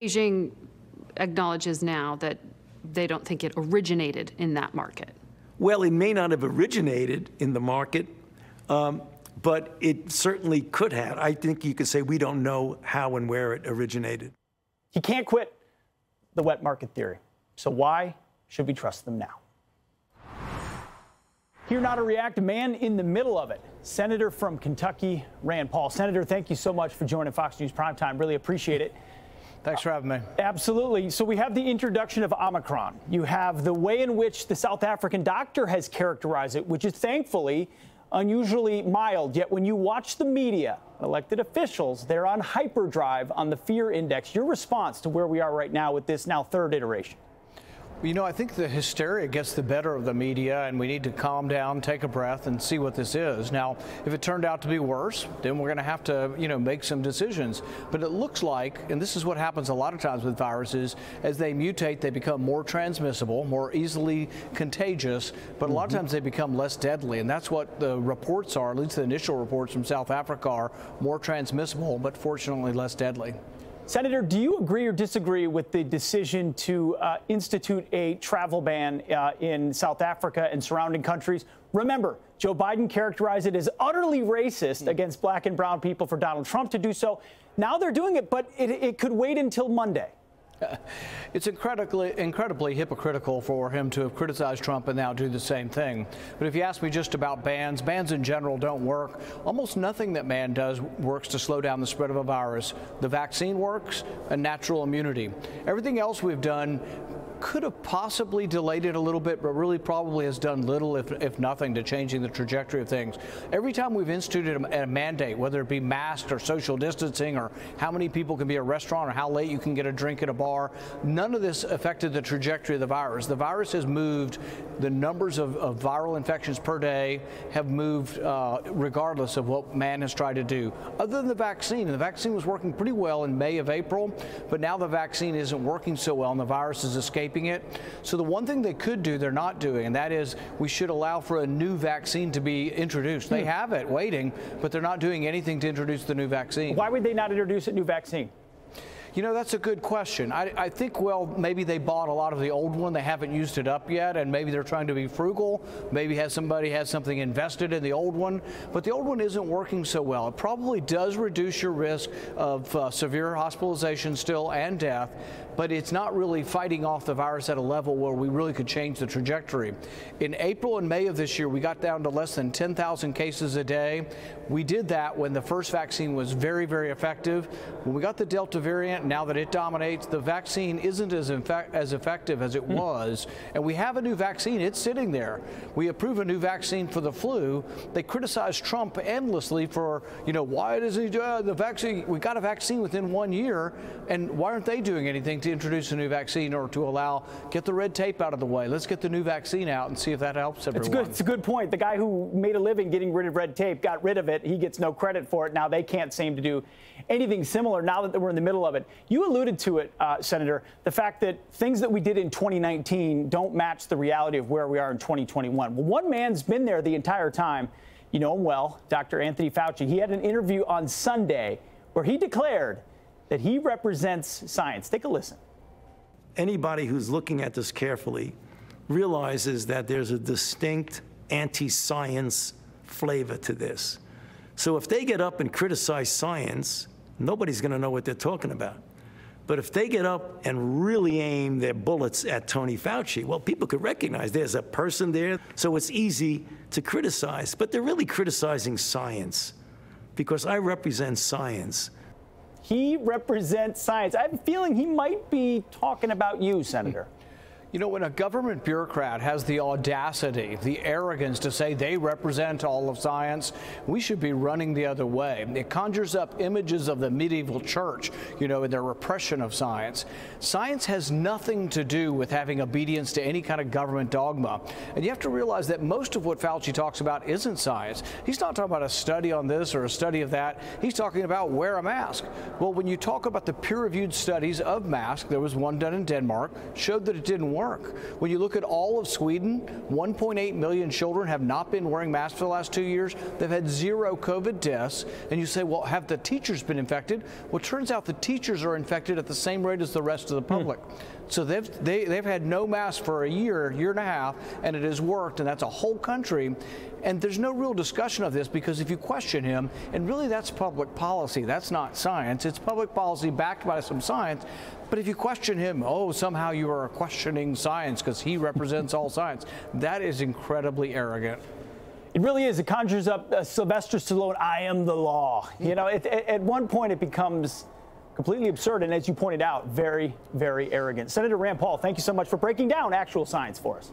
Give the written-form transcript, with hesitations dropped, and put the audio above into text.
Beijing acknowledges now that they don't think it originated in that market. Well, it may not have originated in the market, but it certainly could have. I think you could say we don't know how and where it originated. He can't quit the wet market theory. So why should we trust them now? Here now to react, a man in the middle of it. Senator from Kentucky, Rand Paul. Senator, thank you so much for joining Fox News Primetime. Really appreciate it. Thanks for having me. Absolutely. So we have the introduction of Omicron. You have the way in which the South African doctor has characterized it, which is thankfully unusually mild. Yet when you watch the media, elected officials, they're on hyperdrive on the fear index. Your response to where we are right now with this now third iteration? You know, I think the hysteria gets the better of the media, and we need to calm down, take a breath, and see what this is. Now, if it turned out to be worse, then we're going to have to, make some decisions. But it looks like, and this is what happens a lot of times with viruses, as they mutate, they become more transmissible, more easily contagious, but a lot of times they become less deadly. And that's what the reports are, at least the initial reports from South Africa are, more transmissible, but fortunately less deadly. Senator, do you agree or disagree with the decision to institute a travel ban in South Africa and surrounding countries? Remember, Joe Biden characterized it as utterly racist against black and brown people for Donald Trump to do so. Now they're doing it, but it could wait until Monday. It's incredibly hypocritical for him to have criticized Trump and now do the same thing. But if you ask me just about bans in general don't work. Almost nothing that man does works to slow down the spread of a virus. The vaccine works, and natural immunity. Everything else we've done could have possibly delayed it a little bit, but really probably has done little, if nothing, to changing the trajectory of things. Every time we've instituted a mandate, whether it be masked or social distancing or how many people can be at a restaurant or how late you can get a drink at a bar, none of this affected the trajectory of the virus. The virus has moved. The numbers of viral infections per day have moved regardless of what man has tried to do. Other than the vaccine, and the vaccine was working pretty well in May of April, but now the vaccine isn't working so well and the virus is escaping it. So the one thing they could do, they're not doing, and that is we should allow for a new vaccine to be introduced. They have it waiting, but they're not doing anything to introduce the new vaccine. Why would they not introduce a new vaccine? You know, that's a good question. I think, well, maybe they bought a lot of the old one. They haven't used it up yet, and maybe they're trying to be frugal. Maybe somebody has something invested in the old one, but the old one isn't working so well. It probably does reduce your risk of severe hospitalization still and death, but it's not really fighting off the virus at a level where we really could change the trajectory. In April and May of this year, we got down to less than 10,000 cases a day. We did that when the first vaccine was very, very effective. When we got the Delta variant, now that it dominates, the vaccine isn't as effective as it was. And we have a new vaccine. It's sitting there. We approve a new vaccine for the flu. They criticize Trump endlessly for, why doesn't he do the vaccine? We got a vaccine within 1 year, and why aren't they doing anything to introduce a new vaccine or to get the red tape out of the way? Let's get the new vaccine out and see if that helps everyone. It's a good point. The guy who made a living getting rid of red tape got rid of it. He gets no credit for it. Now they can't seem to do anything similar now that we're in the middle of it. You alluded to it, Senator, the fact that things that we did in 2019 don't match the reality of where we are in 2021. Well, one man's been there the entire time. You know him well, Dr. Anthony Fauci. He had an interview on Sunday where he declared that he represents science. Take a listen. Anybody who's looking at this carefully realizes that there's a distinct anti-science flavor to this. So if they get up and criticize science, nobody's going to know what they're talking about. But if they get up and really aim their bullets at Tony Fauci, well, people could recognize there's a person there, so it's easy to criticize. But they're really criticizing science because I represent science. He represents science. I have a feeling he might be talking about you, Senator. You know, when a government bureaucrat has the audacity, the arrogance to say they represent all of science, we should be running the other way. It conjures up images of the medieval church, in their repression of science. Science has nothing to do with having obedience to any kind of government dogma. And you have to realize that most of what Fauci talks about isn't science. He's not talking about a study on this or a study of that. He's talking about wear a mask. Well, when you talk about the peer-reviewed studies of masks, there was one done in Denmark, showed that it didn't work. work. When you look at all of Sweden, 1.8 million children have not been wearing masks for the last 2 years. They've had 0 COVID deaths. And you say, well, have the teachers been infected? Well, it turns out the teachers are infected at the same rate as the rest of the public. So they've had no mask for a year and a half, and it has worked, and that's a whole country. And there's no real discussion of this, because if you question him, and really that's public policy, that's not science, it's public policy backed by some science. But if you question him, oh, somehow you are questioning science because he represents all science, that is incredibly arrogant. It really is. It conjures up Sylvester Stallone, I am the law. You know, at one point it becomes completely absurd, and as you pointed out, very, very arrogant. Senator Rand Paul, thank you so much for breaking down actual science for us.